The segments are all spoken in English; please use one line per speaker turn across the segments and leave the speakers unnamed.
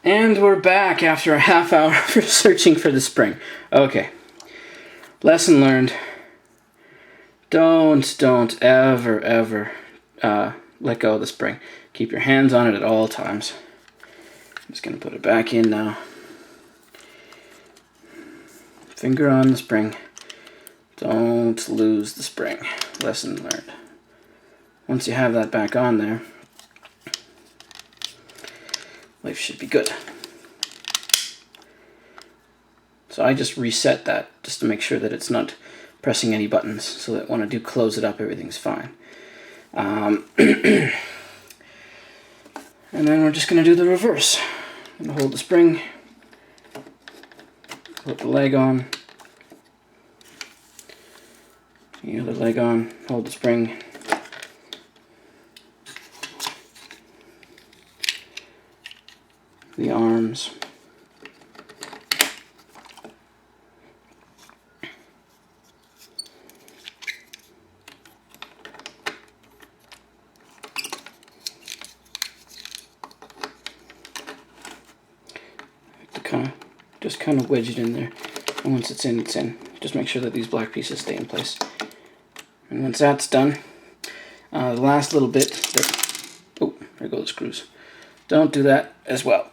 And we're back after a half hour for searching for the spring. Okay. Lesson learned. Don't ever let go of the spring. Keep your hands on it at all times. I'm just going to put it back in now. Finger on the spring. Don't lose the spring. Lesson learned. Once you have that back on there, life should be good. So I just reset that just to make sure that it's not pressing any buttons, so that when I do close it up, everything's fine. And then we're just going to do the reverse. I'm going to hold the spring, put the leg on, the other leg on, hold the spring, the arms, just kind of wedge it in there, and once it's in, it's in. Just make sure that these black pieces stay in place. And once that's done, the last little bit, oh, there go the screws. Don't do that as well.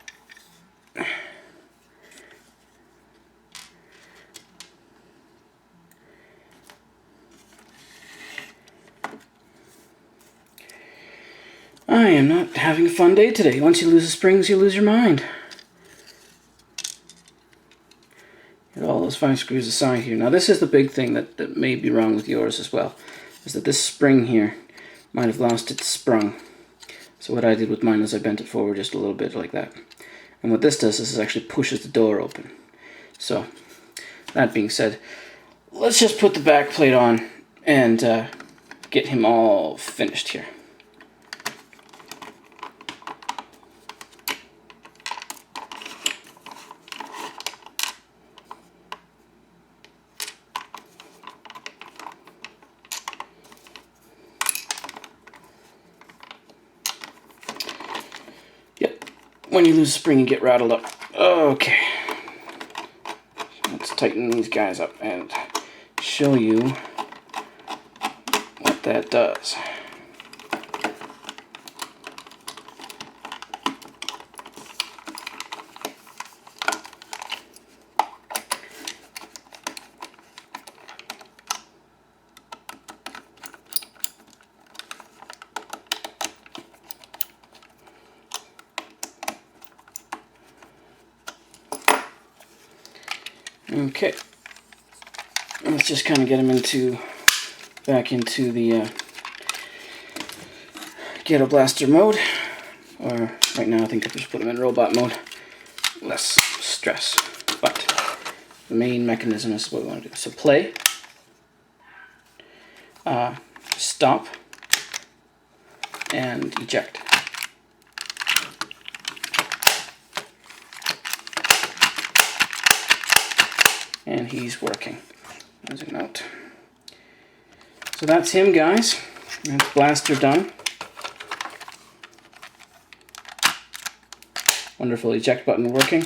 I am not having a fun day today. Once you lose the springs, you lose your mind. Get all those 5 screws aside here. Now this is the big thing that may be wrong with yours as well, is that this spring here might have lost its sprung. So what I did with mine is I bent it forward just a little bit like that. And what this does is it actually pushes the door open. So, that being said, let's just put the back plate on and get him all finished here. When you lose a spring, you get rattled up. Okay. Let's tighten these guys up and show you what that does. Okay, let's just kind of get him back into the Ghetto Blaster mode, or right now I think I just put him in robot mode, less stress, but the main mechanism is what we want to do. So play, stop, and eject. And he's working. There's a note. So that's him, guys. That's Blaster done. Wonderful eject button working.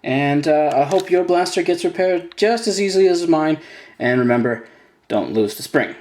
And I hope your blaster gets repaired just as easily as mine. And remember, don't lose the spring.